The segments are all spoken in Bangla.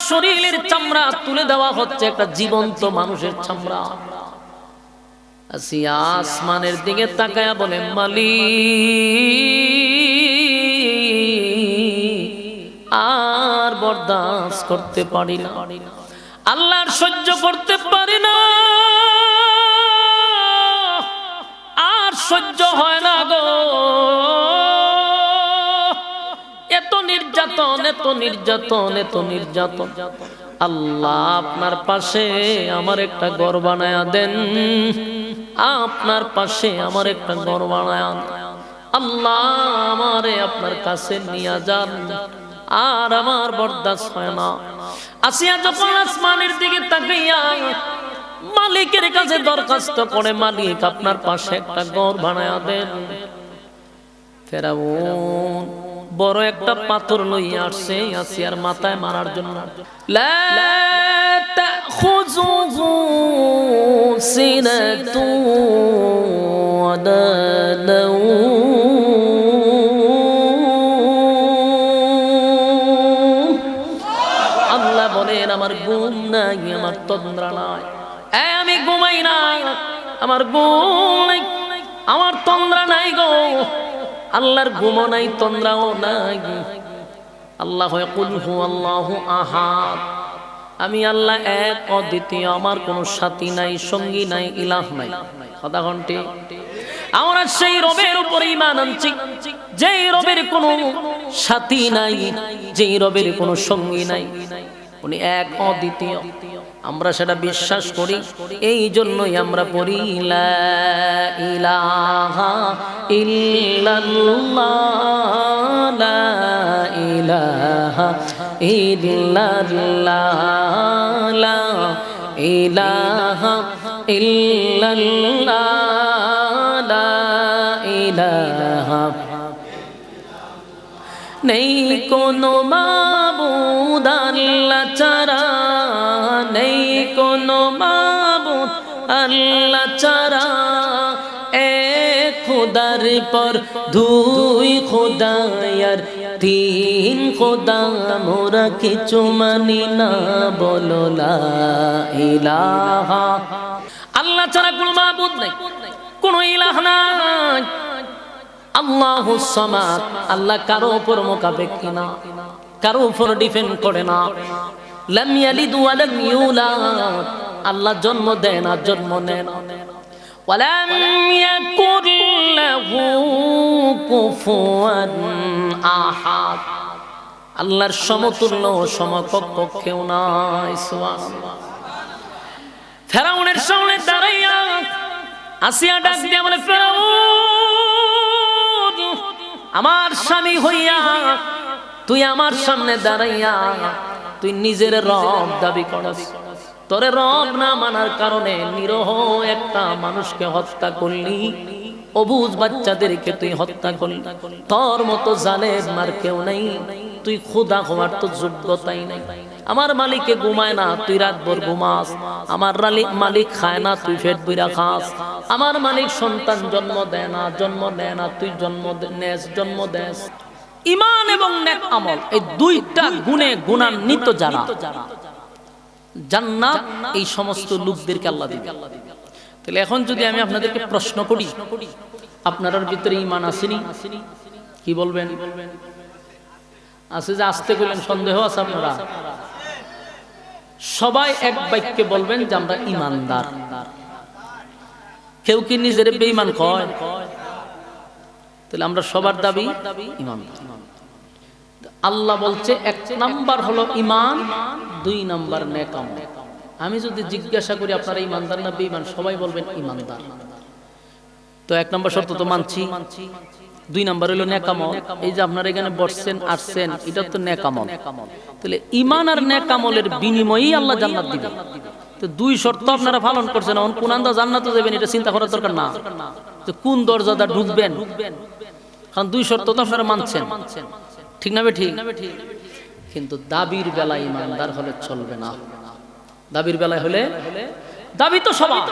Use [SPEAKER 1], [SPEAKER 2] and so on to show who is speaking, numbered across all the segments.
[SPEAKER 1] শরীরের চামড়া তুলে দেওয়া হচ্ছে একটা জীবন্ত মানুষের চামড়া। আসিয়া আসমানের দিকে তাকায়া বলে, মালিক আর বরদাস্ত করতে পারি না, আল্লাহর সহ্য করতে পারি না, আর সহ্য হয় না গো, এত নির্যাতন, এত নির্যাতন, এত নির্যাতন। আল্লাহ আপনার পাশে আমার একটা ঘর বানায়া দেন, আপনার পাশে আমার একটা ঘর বানায়া দেন, আল্লাহ আমারে আপনার কাছে নিয়ে যান, আর আমার বরদাস্ত হয় না। আসিয়া যখন আসমানের দিকে তাকাইয়া মালিকের কাছে দরখাস্ত করে, মালিক আপনার পাশে একটা ঘর বানায়া দেন। ফেরাউন বড় একটা পাথর লইয়া আসছে আসিয়ার মাথায় মারার জন্য। লা তাখুযুহু সিনাতু ওয়ালা নাওম। আল্লাহ বলেন, আমার ঘুম নাই, আমার তন্দ্রা নাই, আমি ঘুমাই না, আমার ঘুম নাই, আমার তন্দ্রা নাই গো। আল্লাহর ঘুমও নাই, তন্দ্রাও নাই। আল্লাহ কুল হু আল্লাহু আহাদ, আমি আল্লাহ এক অদ্বিতীয়, আমার কোনো সাথী নাই, সঙ্গী নাই, ইলাহ নাই। কথা ঘন্টি আমরা সেই রবের উপর ঈমান আনছি, যেই রবের কোনো সাথী নাই, যেই রবের কোনো সঙ্গী নাই, উনি এক অদ্বিতীয়। আমরা সেটা বিশ্বাস করি, এই জন্যই আমরা পড়ি লা ইলাহা ইল্লাল্লাহ, লা ইলাহা ইল্লাল্লাহ, লা ইলাহা ইল্লাল্লাহ, লা ইলাহা। নেই কোনো মাবুদ আল্লাহ ছাড়া, নেই কোনো মাবুদ আল্লাহ ছাড়া, এক খোদার পর দুই খোদায়ার তিন খোদা, মোরা কিছু মানি না, বলো লা ইলাহা। আল্লাহ ছাড়া কোনো মাবুদ নাই, কোনো ইলাহ নাই। আল্লাহুস সামাদ, আল্লাহ কারো উপর মোকাবেক্ষী না, কারো উপর ডিপেন্ড করে না। লাম ইয়ালিদ ওয়া লাম ইউলাদ, আল্লাহ জন্ম দেয় না, জন্ম নেয় না। ওয়ালাম ইয়াকুল লাহু কুফুয়ান আহাদ, আল্লাহর সমতুল্য সমকক্ষ কেউ নাই। সুবহানাল্লাহ। ফেরাউনের সামনে দাঁড়াইয়া আসিয়া ডাক দিয়া বলে, ফেরাউন, আমার স্বামী হইয়া তুই আমার সামনে দাঁড়াইয়া তুই নিজের রব দাবি করস, তোরে রব না মানার কারণে নিরহ একটা মানুষকে হত্যা করলি, অবুঝ বাচ্চাদেরকে তুই হত্যা করলি, তোর মতো জালেম আর কেউ নাই, তুই খোদা হওয়ার তো যোগ্যতাই নাই। আমার মালিকে ঘুমায় না, তুই রাতভর ঘুমাস, আমার মালিক খায় না, তুই পেট বইরা খাস, আমার মালিক সন্তান জন্ম দেয় না, জন্ম নেয় না, তুই জন্ম দেস। ঈমান এবং নেক আমল, এই দুইটা গুণে গুণান্বিত যারা, জান্নাত এই সমস্ত লোকদেরকে আল্লাহ দিবে। তাহলে এখন যদি আমি আপনাদেরকে প্রশ্ন করি, আপনার ভিতরে ঈমান আসেনি? কি বলবেন? আছে যে আসতে কইলেন, সন্দেহ আছে আপনারা? সবাই এক বাক্যে বলবেন যে আমরা ঈমানদার। কেউ কি নিজের বেঈমান কয়? তাহলে আমরা সবার দাবি ঈমানদার। আল্লাহ বলছে এক নাম্বার হলো ঈমান, দুই নাম্বার নেক আমল। আমি যদি জিজ্ঞাসা করি আপনারা ঈমানদার না বেঈমান, সবাই বলবেন ঈমানদার। তো এক নাম্বার শর্ত তো মানছি, দুই নাম্বার হলো নেক আমল। এই যে আপনারা এখানে বসছেন আসছেন, এটা তো নেক আমল। তাহলে ঈমান আর নেক আমলের বিনিময়েই আল্লাহ জান্নাত দিবেন। তো দুই শর্ত আপনারা পালন করছেন, এখন কোন আন্দা জান্নাতে যাবেন এটা চিন্তা করার দরকার না, যে কোন দরজাটা ঢুকবেন, কারণ দুই শর্ত তো আপনারা মানছেন, ঠিক না ঠিক? কিন্তু দাবির বেলায় ঈমানদার হলে চলবে না। দাবির বেলায় হলে, দাবি তো সবাই,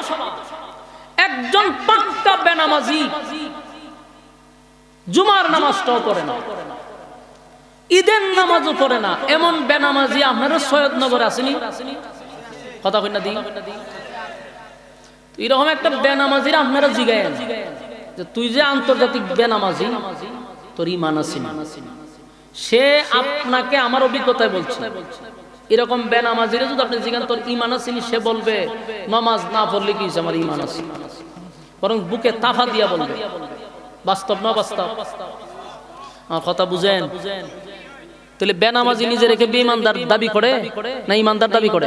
[SPEAKER 1] একজন পাক্কা বেনামাজি জুমার নামাজটাও করে না, ঈদের নামাজও পড়ে না, এমন বেনামাজি আপনারা সৈয়দনগরে আসেনি? কথা কই না দি? এরকম একটা বেনামাজির আপনারা জিগায়েন যে তুই যে আন্তর্জাতিক বেনামাজি, তোর ঈমান আছে না? সে আপনাকে আমার অভিজ্ঞতায় বলছে, এরকম বেনামাজিরে যদি আপনি জিজ্ঞান তোর ঈমান আছে নি, সে বলবে নামাজ না পড়লে কি হইছে, আমার ঈমান আছে। বরং বুকে তাফা দিয়া বলবে। বাস্তব না বাস্তব? আমার কথা বুঝেন? তাহলে বেনামাজি নিজে রেখে বেঈমানদার দাবি করে না ঈমানদার দাবি করে?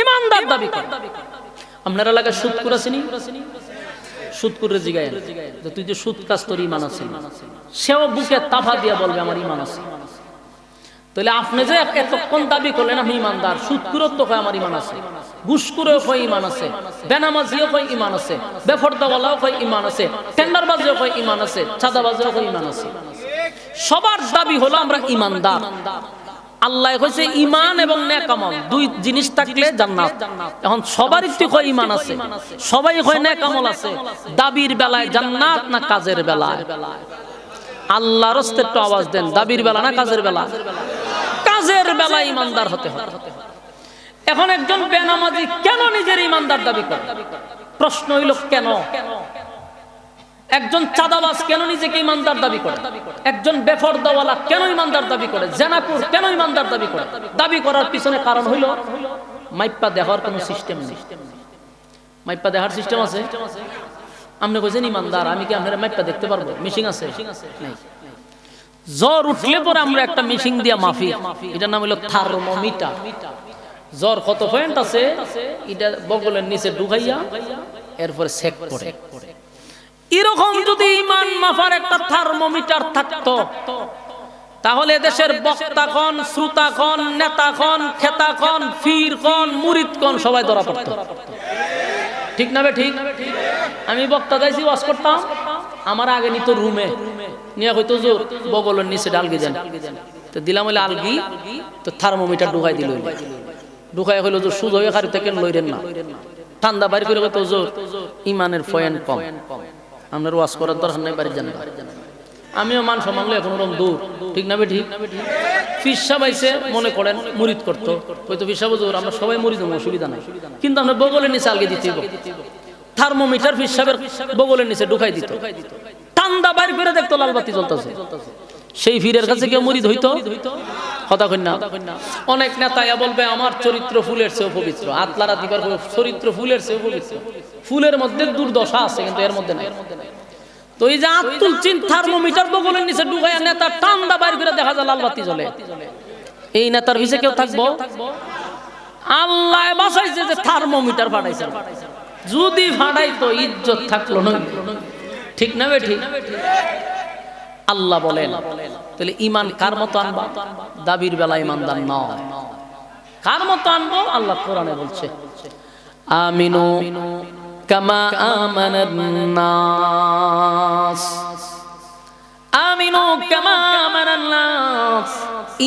[SPEAKER 1] ঈমানদার দাবি করে। আপনারা এলাকায় সুদখোর আছেনি? সুদখোরের জিগায়েন যে তুই যে সুদ কাজ, তোর ঈমান আছে? সেও বুকে তাফা দিয়া বলবে আমার ঈমান আছে। তাহলে আপনি যে এতক্ষণ দাবি করলেন আমি ঈমানদার, সুদখোরও তো কয় আমার ঈমান আছে, ঘুষখোরও কয় ঈমান আছে, বেনামাজিও কয় ঈমান আছে, বেপরদাওয়ালাও কয় ঈমান আছে, টেন্ডারবাজিও কয় ঈমান আছে, চাঁদাবাজিও কয় ঈমান আছে। সবার দাবি হলো আমরা ঈমানদার। আল্লাহ কইছে ঈমান এবং নেক আমল দুই জিনিস থাকলে জান্নাত। এখন সবারই তো কয় ঈমান আছে, সবাই কয় নেক আমল আছে। দাবির বেলায় জান্নাত না কাজের বেলায়? আল্লাহর রাস্তে একটু আওয়াজ দেন, দাবির বেলা না কাজের বেলা? কাজের বেলায় ঈমানদার হতে হবে। এখন একজন বেনামাজি কেন নিজের ঈমানদার দাবি করে? প্রশ্ন হইল কেন? একজন চাঁদাবাজ কেন নিজেকে ঈমানদার দাবি করে? একজন বেপরদাওয়ালা কেন ঈমানদার দাবি করে? জেনাপুর কেন ঈমানদার দাবি করে? দাবি করার পিছনে কারণ হইল মাইপা দেখার কোনো সিস্টেম নেই। মাইপা দেখার সিস্টেম আছে? আপনি কইছেন ঈমানদার, আমি কি আপনারা মাইপা দেখতে পারবো? মিশিং আছে? নাই। জ্বর উঠলে পরে আমরা একটা মিশিং দিয়া মাফি, এটার নাম হলো থার্মোমিটার। জ্বর কত পয়েন্ট আছে এটা বগলের নিচে ঢুকাইয়া এরপরে চেক করে। এরকম যদি ঈমান মাফার একটা থার্মোমিটার থাকতো, তাহলে দেশের বক্তা কোন, শ্রোতা কোন, নেতা কোন, খেতা কোন, ফির কোন, মুরিদ কোন সবাই ধরা পড়তো। ঠিক না বে ঠিক? আমি বক্তা যাইছি, ওয়াজ করতাম, আমার আগে নিত রুমে নিয়ে কইতো জোর বগলের নিচে ডালগি দেন, তো দিলাম হইলে আলগি, তো থার্মোমিটার ঢুকাই দিল। ঢুকাই হইলো জোর সুদ হয়ে খারি থেকে লইরেন না, ঠান্ডা বাইর করে কইতো জোর ঈমানের পয়েন্ট কম, আপনার ওয়াজ করার দরকার নাই, বাড়ি জানেন। আমিও মান সম্মানলে এখন ওরকম দূর। ঠিক না বে ঠিক? ফিরসাব আইসে মনে করেন মুরিদ করতো, হয়তো ফিরসাব জোর আমরা সবাই মুরিদ হবো, অসুবিধা নাই, কিন্তু আমরা বগলের নিচে আলগে দিতে হইব। থার্মোমিটার ফিরসাবের বগলের নিচে ঢুকাই দিত, ঠান্ডা বাইর করে দেখতো লাল বাতি জ্বলতেছে। সেই ফিরের কাছে কেউ মুরিদ হইতো? কথা কই না? অনেক নেতায়া বলবে আমার চরিত্র ফুলের চেয়েও পবিত্র, আতলারা দিবার চরিত্র ফুলের চেয়েও পবিত্র। ফুলের মধ্যে দুর্দশা আছে কিন্তু এর মধ্যে নাই। তো এই যে আতুল চিন থার্মোমিটার বগলের নিচে ঢুকাইয়া নেতা ঠান্ডা বাইর করে দেখা যায় লাল বাতি জ্বলে, এই নেতার পিছে কেউ থাকবো? আল্লাহ বাঁচাইছে যে থার্মোমিটার ফাটাইছে, যদি ফাটাইতো ইজ্জত থাকলো না। ঠিক না বে ঠিক? আল্লাহ বলেন তাহলে ঈমান কার মতো আনবা? দাবির বেলা ঈমানদার নয়, কার মতো আনবো? আল্লাহ কোরআনে বলছে আমিনু কামা আমানান নাস, আমিনু কামা আমানান নাস,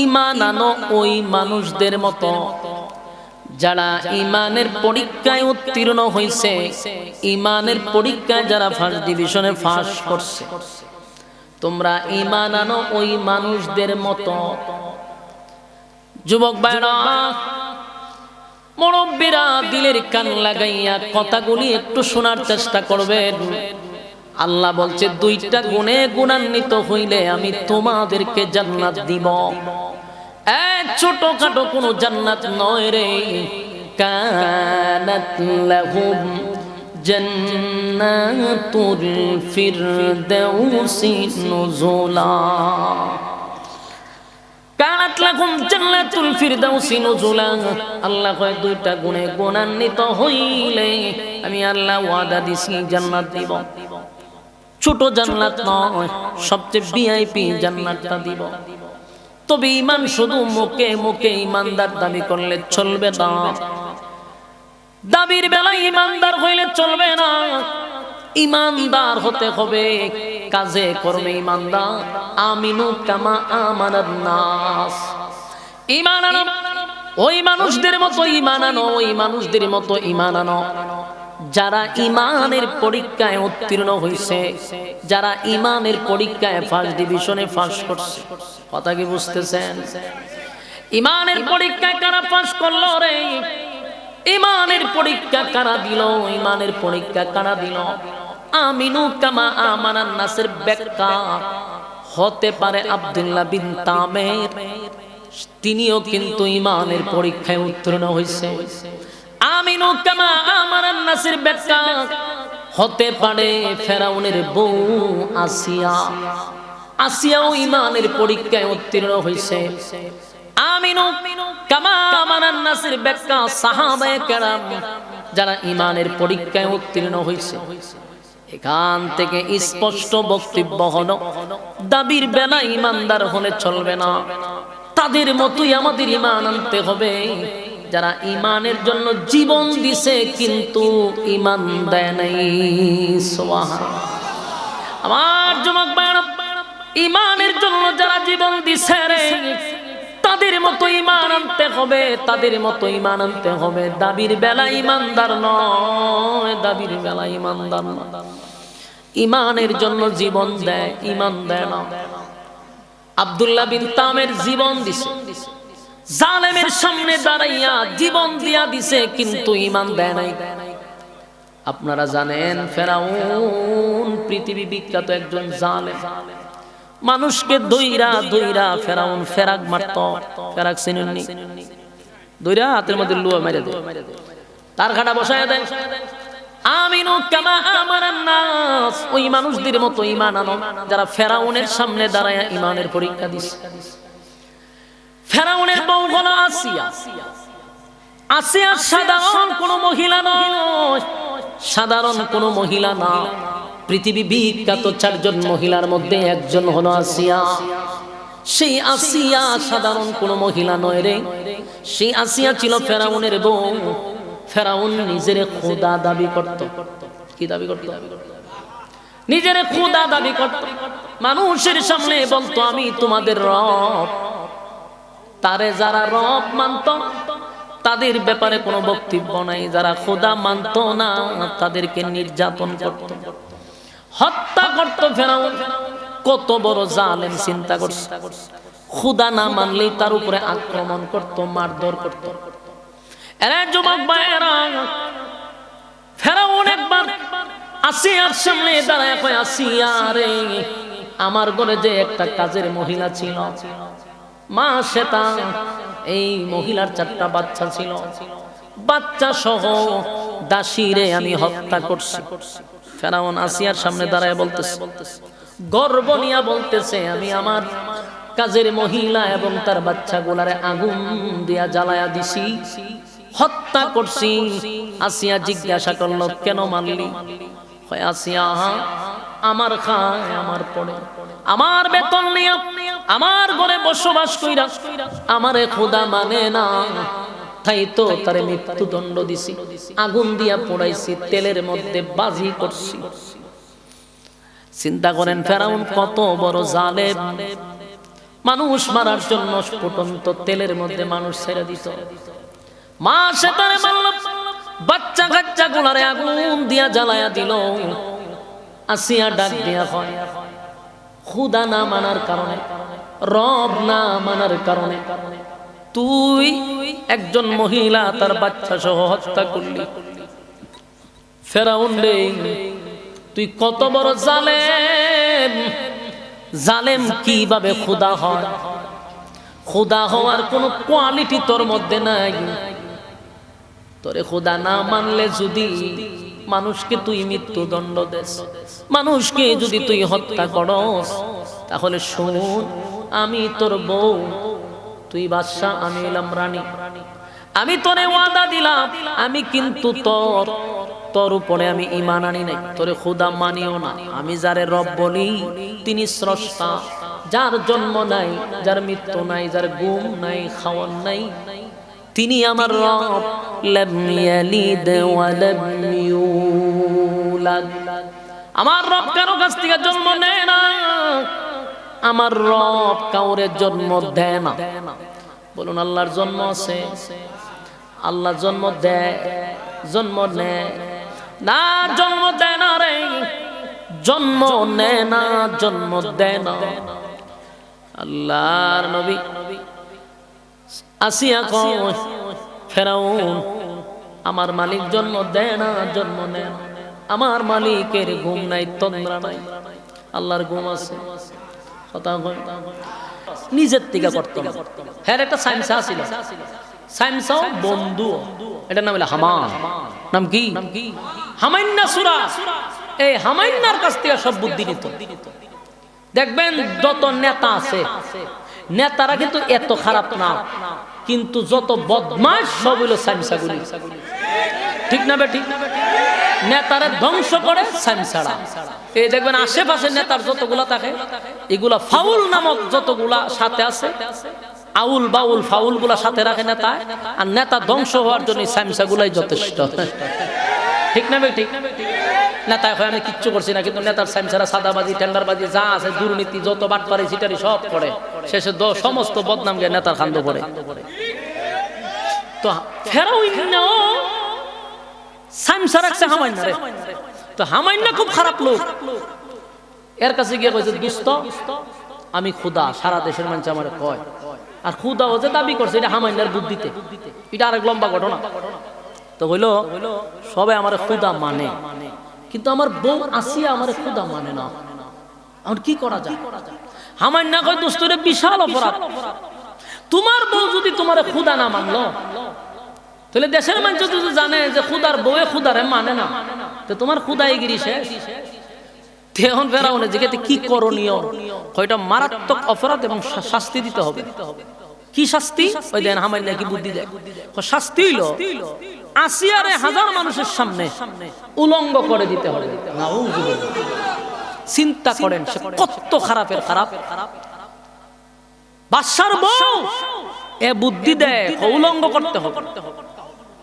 [SPEAKER 1] ঈমান আনো ওই মানুষদের মতো যারা ঈমানের পরীক্ষায় উত্তীর্ণ হয়েছে, ঈমানের পরীক্ষায় যারা ফার্স্ট ডিভিশনে পাস করছে। তোমরা ঈমান আনো ওই মানুষদের মতো। যুবক ভাইরা, মুরব্বিরা দিলের কান লাগাইয়া কথাগুলি একটু শোনার চেষ্টা করবেন। আল্লাহ বলছে দুইটা গুণে গুণান্বিত হইলে আমি তোমাদেরকে জান্নাত দিব। ছোটখাটো কোনো জান্নাত নয় রে। কানাত লাহুম জান্নাতুল ফিরদাউসি নুজুলা, কানাত লাহুম জান্নাতুল ফিরদাউসি নুজুলা। আল্লাহ কয় দুইটা গুণে গুণান্বিত হইলে আমি আল্লাহ ওয়াদা দিছি জান্নাত দিব। ছোট জান্নাত নয়, সবচেয়ে ভিআইপি জান্নাতটা দিব। তবে ঈমান শুধু মুখে মুখে ঈমানদার দাবি করলে চলবে না, দাবির বেলায় ঈমানদার হইলে চলবে না। ঈমানদার হতে হবে কাজে কর্মে ঈমানদার। আমিনু কামা আমানান নাস, ঈমান আনো ওই মানুষদের মতো, ঈমান আনো ওই মানুষদের মতো, ঈমান আনো যারা ইমানের পরীক্ষায় উত্তীর্ণ হয়েছে, যারা ইমানের পরীক্ষায় ফার্স্ট ডিভিশনে পাস করছে, কথা কি বুঝতেছেন? ইমানের পরীক্ষায় কারা পাস করলো রে? ইমানের পরীক্ষা কারা দিল? ইমানের পরীক্ষা কারা দিল? আমিনু কামা আমানান নাসের ব্যাখ্যা হতে পারে আব্দুল্লাহ বিন তামের, তিনিও কিন্তু ইমানের পরীক্ষায় উত্তীর্ণ হয়েছে। আমিনু কামা আমানান নাসের ব্যাখ্যা হতে পারে ফেরাউনের বউ আসিয়া, আসিয়াও ইমানের পরীক্ষায় উত্তীর্ণ হয়েছে। আমিনু কামা আমানান নাসের ব্যাখ্যা সাহাবায়ে কেরাম যারা ইমানের পরীক্ষায় উত্তীর্ণ হয়েছে। এখান থেকে স্পষ্ট বক্তব্য হলো, দাবির বেলা ইমানদার হলে চলবে না, তাদের মতোই আমাদের ইমান আনতে হবে যারা ইমানের জন্য জীবন দিছে কিন্তু ইমান দেয় নাই। সুবহানাল্লাহ। আমার যুবক ভাইরা, ইমানের জন্য যারা জীবন দিছে রে, তাদের মতো ইমান আনতে হবে, তাদের মতো ইমান আনতে হবে। দাবির বেলা ইমানদার নয়, দাবির বেলা ইমানদার নয়। ইমানের জন্য জীবন দেয়, ইমান দেয় না। আব্দুল্লাহ বিন তামের জীবন দিছে, জালেমের সামনে দাঁড়াইয়া জীবন দিয়া দিছে কিন্তু ইমান দেয় নাই। আপনারা জানেন ফেরাউন পৃথিবী বিখ্যাত একজন জালেম, মানুষকে দইরা দইরা ফেরাউন ফেরাক মারত। ফেরাক চিনেননি? দইরা হাতের মধ্যে লুয়া মেরে দেয়, তার খাটা বসায় দেয়। আমিনু কামা আমানান নাস, ওই মানুষদের মতো ঈমান আনো যারা ফেরাউনের সামনে দাঁড়ায়া ঈমানের পরীক্ষা দিছে। ফেরাউনের বউ হলো আসিয়া। আসিয়া সাধারণ কোনো মহিলা নয়, সাধারণ কোনো মহিলা না। পৃথিবী বিখ্যাত 4 জন মহিলার মধ্যে একজন হলো আসিয়া। সেই আসিয়া সাধারণ কোনো মহিলা নয় রে, সেই আসিয়া ছিল ফেরাউনের বউ। ফেরাউন নিজের খোদা দাবি করত। কি দাবি করত? নিজের খোদা দাবি করত। মানুষের সামনে বলতো আমি তোমাদের রব। তারে যারা রব মানত তাদের ব্যাপারে কোনো বক্তব্য নাই, যারা খোদা মানত না তাদেরকে নির্যাতন করত, হত্যা করত। ফেরাউন কত বড় জালেম চিন্তা করছে। খোদা না মানলেই তার উপরে আক্রমণ করত, মারধর করত। এরা যুবক ভাইয়েরা, ফেরাউন একবার আসিয়ার সামনে দাঁড়ায় কয়, আসিয়া রে, আমার ঘরে যে একটা কাজের মহিলা ছিল, মা সেটা, এই মহিলার 4টা বাচ্চা ছিল, বাচ্চা সহ দাসীরে আমি হত্যা করছি। ফেরাউন আসিয়ার সামনে দাঁড়ায় বলতেছে, গর্ব নিয়া বলতেছে, আমি আমার কাজের মহিলা এবং তার বাচ্চাগুলারে আগুন দিয়া জ্বালায়া দিছি, হত্যা করছি। আসিয়া জিজ্ঞাসা করলো, কেন মারলি? হয় আসিয়া, আমার খায়, আমার পড়ে, আমার বেতন নিয়া আমার ঘরে বসবাস কইরা আমারে খোদা মানে না, তাই তো তারে মৃত্যুদণ্ড দিছি, আগুন দিয়া পোড়াইছি, তেলের মধ্যে বাজি করছি। চিন্তা করেন ফেরাউন কত বড় জালেম। মানুষ মারার জন্য ফুটন্ত তেলের মধ্যে মানুষ ছেড়ে দিত। মা সেটারে মারল, বাচ্চা কাচ্চা গুলারে আগুন দিয়া জ্বালায়া দিল। আসিয়া ডাক দিয়া হয়, খোদা না মানার কারণে, রব না মানার কারণে তুই একজন মহিলা তার বাচ্চা সহ হত্যা করলি। ফেরাউন রে, তুই কত বড় জালেম। জালেম কিভাবে খোদা হয়? খোদা হওয়ার কোনো কোয়ালিটি তোর মধ্যে নাই। তোরে খোদা না মানলে যদি মানুষকে তুই মৃত্যুদণ্ড দেস, মানুষকে যদি তুই হত্যা করস, তাহলে শোন, আমি তোর বউ, তুই বাদশা, আমি হলাম রানী। আমি তোরে ওয়াদা দিলাম, আমি কিন্তু তোর উপরে আমি ঈমান আনি নাই, তোরে খোদা মানিও না। আমি যারে রব বলি তিনি স্রষ্টা, যার জন্ম নাই, যার মৃত্যু নাই, যার ঘুম নাই, খাওয়ান নাই, তিনি আমার রব। লাম ইয়ালিদ ওয়া লাম ইউলাদ। আমার রব কারো কাছ থেকে জন্ম নেয় না, আমার রব কাউরে জন্ম দেয় না। বলুন, আল্লাহর জন্ম আছে, আল্লাহ জন্ম দেয়, জন্ম নেয়। না জন্ম দেয় না রে, জন্ম নেয় না, জন্ম দেয় না। আল্লাহর নবী আসিয়া কয় ফেরাউন আমার মালিক জন্ম দেয় না, জন্ম নেয় না। আমার মালিকের ঘুম নাই, তন্দ্রা নাই, আল্লাহর ঘুম আছে। কথা কয় নিজের থেকে করতে না। হ্যাঁ একটা সাইমসা ছিল, সাইমসাও বন্ধু, এটার নাম হলো হামান। নাম কি? হামাইন্না সূরা। এই হামাইন্নার কাছ থেকে সব বুদ্ধি নিত। দেখবেন যত নেতা আছে, নেতারা কিন্তু এত খারাপ না, কিন্তু যত বদমাশ সব হলো সাইমসাগুলি। ঠিক না বে ঠিক? নেতারে ধ্বংস করে সাইমসারা। এই দেখবেন আশেপাশে নেতার যতগুলা থাকে এগুলা ফাউল নামক যতগুলা সাথে আছে, আউল বাউল ফাউল গুলা সাথে রাখে নেতা, আর নেতা ধ্বংস হওয়ার জন্য সাইমসাগুলাই যথেষ্ট। ঠিক না বে ঠিক? নেতা এখন আমি কিচ্ছু করছি না, কিন্তু নেতার সাইমসারা সাদাবাজি, টেন্ডারবাজি যা আছে, দুর্নীতি যত বাটপারি সিটারি সব করে, শেষে সমস্ত বদনাম গিয়ে নেতার খান্দ পড়ে। তো ফেরাউনও সাইমসা রাখছে হামাইন্না রে। তো হামাইন্না খুব খারাপ লোক। এর কাছে গিয়ে কইছে দোস্ত আমি খোদা, সারা দেশের মানুষ আমারে কয়। আর খোদা ও যে দাবি করছে এটা হামাইন্নার বুদ্ধিতে, এটা আরেক লম্বা ঘটনা। তো হইলো সবাই আমারে খোদা মানে, কিন্তু আমার বউ আসিয়া আমারে খোদা মানে না। এখন কি করা যায়? হামাইন্না কয় দোস্ত রে বিশাল অপরাধ, তোমার বউ যদি তোমারে খোদা না মানলো, তাহলে দেশের মানুষ যদি জানে যে খুদার বউয়ে খুদারে মানে না, তো তোমার খুদাইগিরি শেষ। এখন ফেরাউনের জিজ্ঞাসা কি করণীয়? কয়টা মারাত্মক অপরাধ এবং শাস্তি দিতে হবে। কি শাস্তি? ওই দেন হামাইন্না কি বুদ্ধি দেয়। শাস্তি হইলো আসিয়ারে হাজার মানুষের সামনে উলঙ্গ করে দিতে হবে। নাউযুবিল্লাহ। চিন্তা করেন সে কত খারাপের খারাপ। বাদশার বউ এ বুদ্ধি দেয় উলঙ্গ করতে হবে।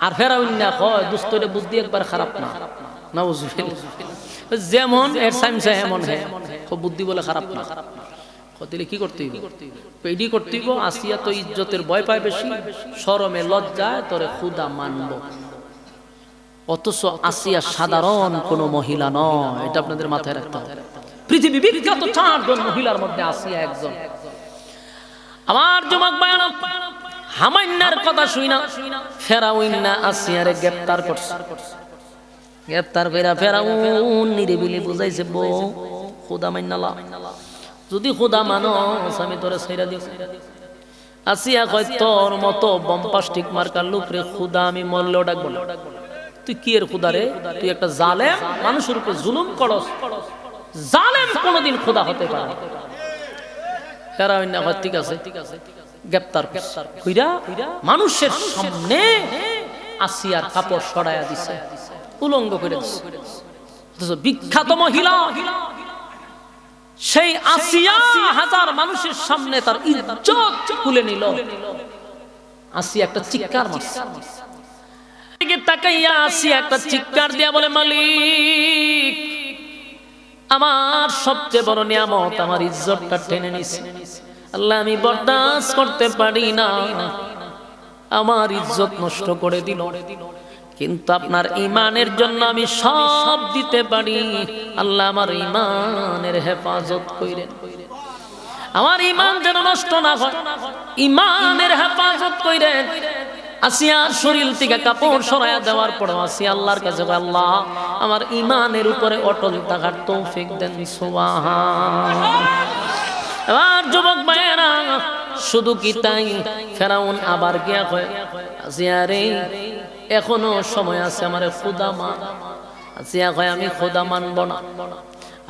[SPEAKER 1] আর ফেরাউন না কয় দুস্তরে বুদ্ধি একবার খারাপ না। নাউযুবিল্লাহ। যেমন এর সাইমসা এমন হে, বুদ্ধি বলে খারাপ না। কতলে কি করতে হইব? পেডি করতে হইব। আসিয়া তো ইজ্জতের ভয় পায় বেশি, শরমে লজ্জায় তোরে খুদা মানব। অথচ আসিয়া সাধারণ কোন মহিলা নয়, এটা আপনাদের মাথায় রাখতে হবে। পৃথিবী বিখ্যাত 4 জন মহিলার মধ্যে আসিয়া একজন। আমার যুবক ভাইরা, হামাইন্নার কথা শুইনা ফেরাউন না আসিয়ারে গ্রেফতার করছে। গ্রেফতার কইরা ফেরাউন নিরিবিলি বুঝাইছে বউ খোদা মাইনালা, যদি খোদা মানো আমি তোরে ছাইরা দিব। আসিয়া কয় তোর মতো বম্পাস্টিক মার্কার লোকরে খোদা আমি মরলেও ডাকবো না। তুই কি এর খোদা রে? তুই একটা জালেম, মানুষের উপর জুলুম করস। জালেম কোনদিন খোদা হতে পারে? ফেরাউন না কয় ঠিক আছে, গ্রেফতার কইরা মানুষের সামনে আসিয়ার কাপড় সরাইয়া দিছে, উলঙ্গ করে দিছে। বিখ্যাত মহিলা সেই আসিয়া হাজার মানুষের সামনে তার ইজ্জত খুলে নিল। আসিয়া একটা চিৎকার মারছে। তাকাইয়া আসিয়া একটা চিৎকার দিয়া বলে মালিক আমার সবচেয়ে বড় নিয়ামত আমার ইজ্জতটা টেনে নিছে। আল্লাহ আমি বরদাস্ত করতে পারি না, আমার ইজ্জত নষ্ট করে দিল। কিন্তু আপনার ঈমানের জন্য আমি সব দিতে পারি। আল্লাহ আমার ঈমানের হেফাজত কইরেন, আমার ঈমান যেন নষ্ট না হয়, ঈমানের হেফাজত কইরেন। আসিয়ার শরীর থেকে কাপড় সরাইয়া দেওয়ার পর আসিয়া আল্লাহর কাছে আল্লাহ আমার ঈমানের উপরে অটল থাকার তৌফিক দেন। সুবহানাল্লাহ। এবার যুবক ভাইয়েরা শুধু কি তাই, ফেরাউন আবার গিয়া কয় আসিয়া রে এখনো সময় আছে, আমারে খোদা মান। আসিয়া কয় আমি খোদা মানব না,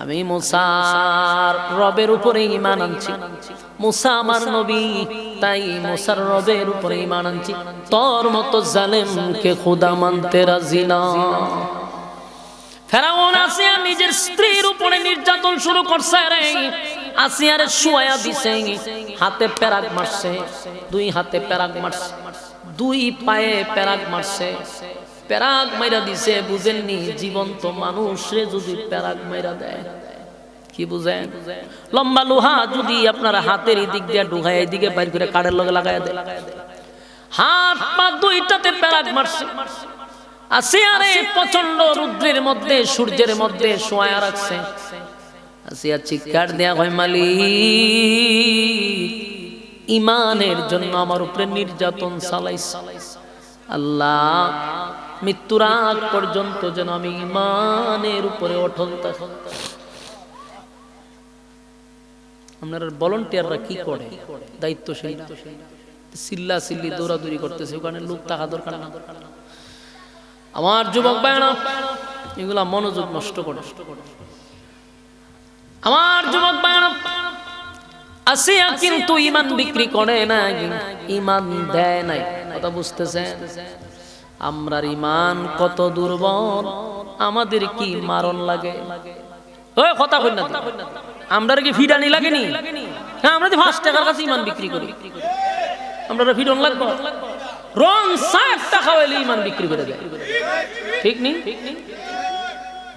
[SPEAKER 1] আমি মুসার রবের উপরে ঈমান আনছি। মুসা আমার নবী, তাই মুসার রবের উপরে ঈমান আনছি। তোর মতো জালেমকে খোদা মানতে রাজি না। ফেরাউন আসিয়া নিজের স্ত্রীর উপরে নির্যাতন শুরু করছে রে। আসিয়ারে শুয়ায়া দিছে, হাতে পেরাক মারছে, 2 হাতে পেরাক মারছে, 2 পায়ে পেরাক মারছে। পেরাক মাইরা দিছে, বুঝেননি? জীবন্ত মানুষরে যদি পেরাক মাইরা দেয় কি বুঝেন? লম্বা লোহা যদি আপনার হাতের এদিক দিয়ে ঢুকায় এদিকে বাইর করে কাঠের লগে লাগায় দেয়, হাত পা 2টাতে পেরাক মারছে। আসিয়ারে প্রচন্ড রুদ্রের মধ্যে সূর্যের মধ্যে শোয়া রাখছে। আসিয়া চিৎকার দেয়া হয়, মালিক ইমানের জন্য আমার উপরে নির্যাতন চালাইছে, আল্লাহ মৃত্যুর আগ পর্যন্ত যেন আমি ইমানের উপরে অটল থাকি। আপনারা ভলান্টিয়াররা কি করে? দায়িত্বশীল চিল্লা চিল্লি দৌড়াদৌড়ি করতেছে, ওখানে লোক থাকা দরকার না। আমার যুবক ভাইরা এগুলা মনোযোগ নষ্ট করে। আমার যুবক ভাইরা আসিয়া কিন্তু ইমান বিক্রি করে নাই, ইমান দেয় নাই। কথা বুঝতেছেন? আমরার ইমান কত দুর্বল, আমাদের কি মারণ লাগে। ওই কথা কই না, আমরা কি ফিডানি লাগেনি? হ্যাঁ, আমরা যে 5 টাকার কাছে ইমান বিক্রি করি, আমরা ফিডন লাগবো? রং সাত টাকা হইলে ইমান বিক্রি করে দেয়, ঠিক নেই?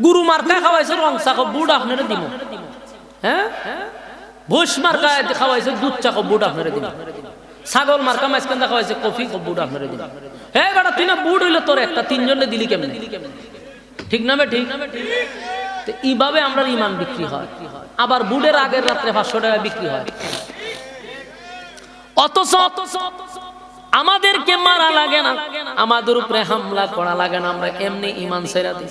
[SPEAKER 1] গুরু মার্কা খাওয়াইছে রং চা বুট আপনারা দিব, হ্যাঁ ভুষ মার্কা খাওয়াইছে দুধ চা বুট আপনারা দিব, ছাগল মার্কা মাঝখান খাওয়াইছে কফি বুট আপনারা দিব। হ্যাঁ বেটা তুই না বুট হইলে তোর একটা 3 জনে দিলি কেমন? ঠিক না বে? ঠিক। তো এইভাবে আমরা ইমান বিক্রি হয়। আবার বুটের আগের রাত্রে 500 টাকা বিক্রি হয়। অথচ আমাদেরকে মারা লাগে না, আমাদের উপরে হামলা করা লাগে না, আমরা এমনি ইমান ছেড়ে দিই।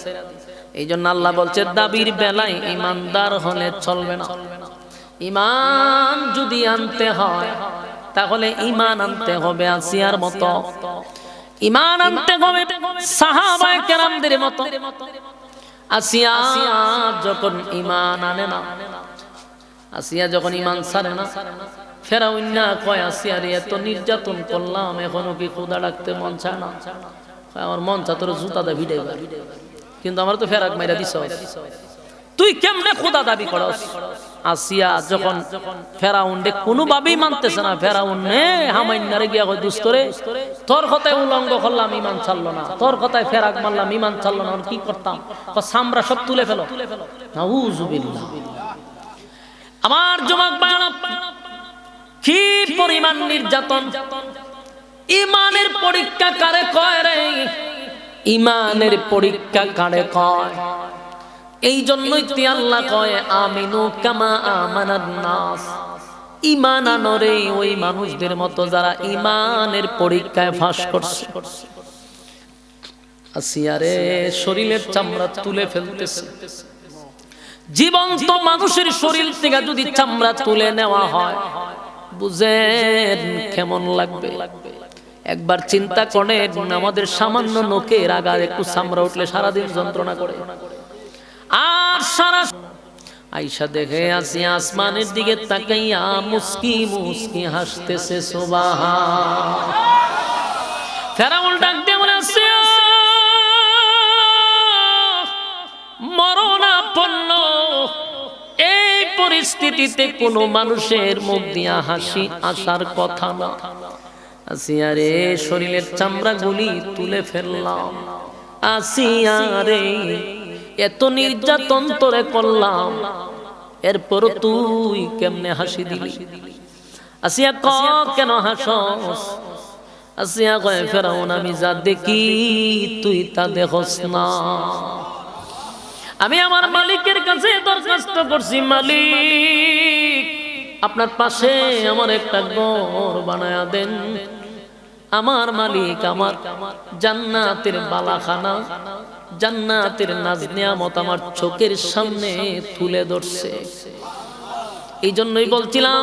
[SPEAKER 1] এই জন্য আল্লাহ বলছে দাবির বেলায় ইমানদার হলে চলবে না। ইমান যদি আনতে হয় তাহলে ইমান আনতে হবে আসিয়ার মতো, ইমান আনতে হবে সাহাবায়ে কেরামদের মতো। আসিয়া যখন ইমান আনে না, আসিয়া যখন ইমান ছাড়ে না, ফেরাউন না কয় আসিয়া রে এত নির্যাতন করলাম, এখনো কি খোদা ডাকতে মন চায় না? আমার মন চা তোর জুতা দা ভিড়ে, কিন্তু আমার তো ফেরাক মাইরা দিছ, তুই কেমনে খোদা দাবি করস? আসিয়া যখন ফেরাউন ডে কোনোভাবেই মানতেছে না, ফেরাউন হামাইনারে গিয়া কয় দুস্তরে তোর কথায় উলঙ্গ করলাম ইমান ছাড়লো না, তোর কথায় ফেরাক মারলাম ইমান ছাড়লো না, কি করতাম? সামরা সব তুলে ফেলো। নাউযুবিল্লাহ। আমার যুবক ভাইরা কি পরিমাণ নির্যাতন! ইমানের পরীক্ষা কারে কয় রে? ইমানের পরীক্ষা কারে কয়? এই জন্যই তি আল্লাহ কয় আমিনু কামা আমানান নাস, ইমান আনরে ওই মানুষদের মতো যারা ইমানের পরীক্ষায় ফাঁস করছে। আসিয়ারে শরীরের চামড়া তুলে ফেলতেছে। জীবন্ত মানুষের শরীর থেকে যদি চামড়া তুলে নেওয়া হয় বুঝেন কেমন লাগবে? একবার চিন্তা করেন, আমাদের সামান্য নখের আগার একটু চামড়া উঠলে সারাদিন যন্ত্রণা করে। আর সারা আয়েশা দেখে আসিয়া আসমানের দিকে তাকাইয়া মুস্কি মুস্কি হাসতেছে। সুবহান। ফেরাউন ডাক দিয়ে বলে আসিয়া মরণাপন্ন এই পরিস্থিতিতে কোনো মানুষের মুখ দিয়া হাসি আসার কথা না। আসিয়া রে শরীরের চামড়া গুলি তুলে ফেললাম, আসিয়া রে এত নির্যাতন তোরে করলাম, এরপর তুই কেমনে হাসি দিলি? আসিয়া ক কেন হাসস? আসিয়া কয় ফেরাউন আমি যা দেখি তুই তা দেখস না। আমি আমার মালিকের কাছে দরখাস্ত করছি, মালিক আপনার পাশে আমার একটা ঘর বানায়া দেন। আমার মালিক আমার জান্নাতের বালাখানা, জান্নাতের নাজ নিয়ামত আমার চোখের সামনে তুলে ধরছে। এই জন্যই বলছিলাম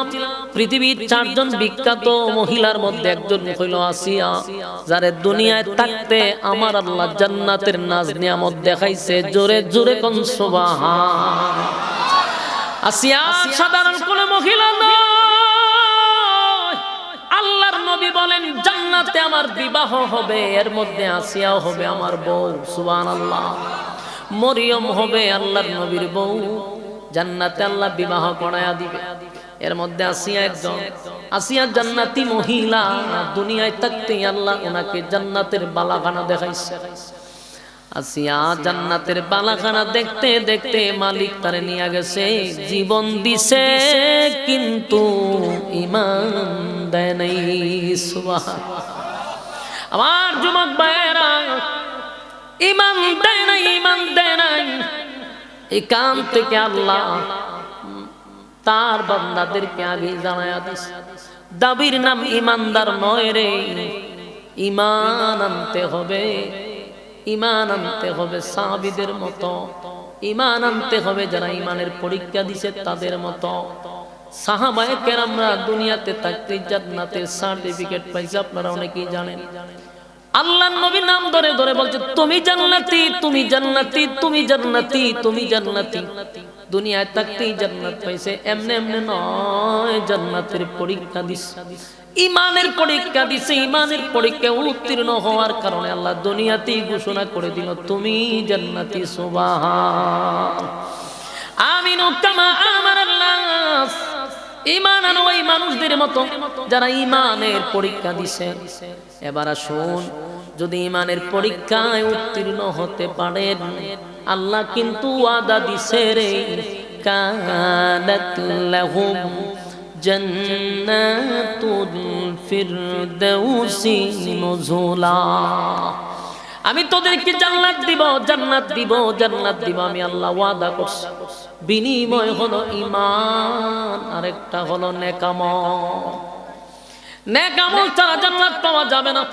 [SPEAKER 1] পৃথিবীর 4 জন বিখ্যাত মহিলার মধ্যে একজন হইল আসিয়া, যারে দুনিয়ায় থাকতে আমার আল্লাহ জান্নাতের নাজ নিয়ামত দেখাইছে। জোরে জোরে কোন সুবহান। আসিয়া সাধারণ কোন মহিলা নয়, আল্লাহর নবী বলেন জান্নাতে আমার বিবাহ হবে, এর মধ্যে আসিয়াও হবে আমার বউ। সুবহানাল্লাহ। মরিয়ম হবে আল্লাহর নবীর বউ, জান্নাতে আল্লাহ বিবাহ করায়া দিবে। এর মধ্যে আসিয়া একজন, আসিয়া জান্নাতি মহিলা, দুনিয়ায় থাকতে আল্লাহ ওনাকে জান্নাতের বালাখানা দেখাইছে। আসিয়া জান্নাতের বালাখানা দেখতে দেখতে মালিক তারে নিয়ে গেছে, জীবন দিছে কিন্তু ঈমান দেয় নাই। সুবহান। আমার যুবক ভাইরা ঈমান দেয় না, ঈমান দেয় না। এই কাম থেকে আল্লাহ তার বান্দাদেরকে আগে জানায়া দিছে, দাবির নাম ঈমানদার নয় রে, ঈমান আনতে হবে, ঈমান আনতে হবে সাহাবীদের মতো, ঈমান আনতে হবে যারা ঈমানের পরীক্ষা দিছে তাদের মতো। সাহাবায়ে কেরামরা দুনিয়াতে থাকতে জান্নাতের সার্টিফিকেট পাইছে, আপনারা অনেকেই জানেন। আল্লাহর নবী নাম ধরে ধরে বলছে তুমি জান্নাতি, তুমি জান্নাতি, তুমি জান্নাতি, তুমি জান্নাতি। দুনিয়ায় থাকতেই জান্নাত পাইছে, এমনি এমনি নয়, জান্নাতের পরীক্ষা দিছে, ঈমানের পরীক্ষা দিছে। ঈমানের পরীক্ষা উত্তীর্ণ হওয়ার কারণে আল্লাহ দুনিয়াতেই ঘোষণা করে দিল তুমি জান্নাতি। সুবহান। আমিনু কামা আমারান নাস। ঈমান আনো ওই মানুষদের মতো যারা ঈমানের পরীক্ষা দিছে। এবার আসুন, যদি ঈমানের পরীক্ষায় উত্তীর্ণ হতে পারেন, আল্লাহ কিন্তু ওয়াদা দিছে রে, কানাত লাহুম জান্নাতুল ফিরদাউসি নুজুলা। আমি তোদেরকে জান্নাত দিব, জান্নাত দিব, জান্নাত দিব, আমি আল্লাহ ওয়াদা করছি। বিনিময় হলো ঈমান, আরেকটা হলো নেক আমল। নেক আমল ছাড়া জান্নাত পাওয়া যাবে না।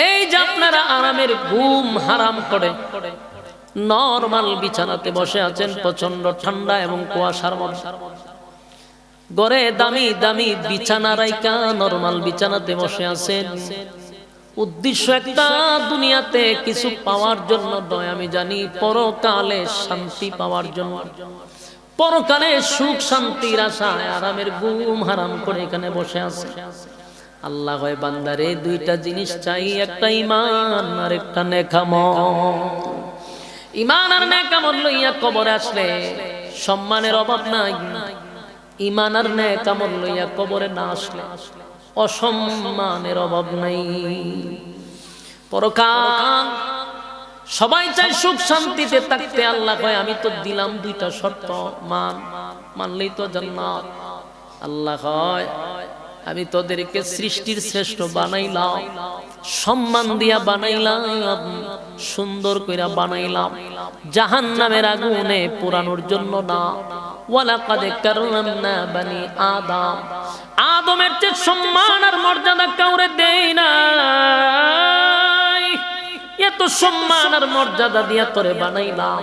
[SPEAKER 1] এই যে আপনারা আরামের ঘুম হারাম করে নরমাল বিছানাতে বসে আছেন, প্রচন্ড ঠান্ডা এবং কুয়াশার মধ্যে, ঘরে দামি দামি বিছানা রাইকা নরমাল বিছানাতে বসে আছেন, উদ্দেশ্য একটা, দুনিয়াতে কিছু পাওয়ার জন্য নয়, আমি জানি, পরকালে শান্তি পাওয়ার জন্য, পরকালে সুখ শান্তির আশায় আরামের ঘুম হারাম করে এখানে বসে আছে। আল্লাহ হয় বান্দারে দুইটা জিনিস চাই, একটা ঈমান আর একটা নেক আমল। ঈমান আর নেক আমল লইয়া কবরে আসলে সম্মানের অভাব নাই, ঈমান আর নেক আমল লইয়া কবরে না আসলে অসম্মানের অভাব নাই। পরকাল সবাই চায় সুখ শান্তিতে থাকতে, আল্লাহ কয় আমি তো দিলাম দুইটা শর্ত, মানলেই তো জান্নাত। আল্লাহ কয় আমি তোদেরকে সৃষ্টির শ্রেষ্ঠ বানাইলাম, সম্মান দিয়া বানাইলাম, সুন্দর কইরা বানাইলাম, জাহান্নামের আগুনে পোড়ানোর জন্য না। ওয়ালাকাদ কাররামনা বানি আদম, আদমের চেয়ে সম্মান আর মর্যাদা কাউরে দেই না। এত সম্মান আর মর্যাদা দিয়া তোরে বানাইলাম,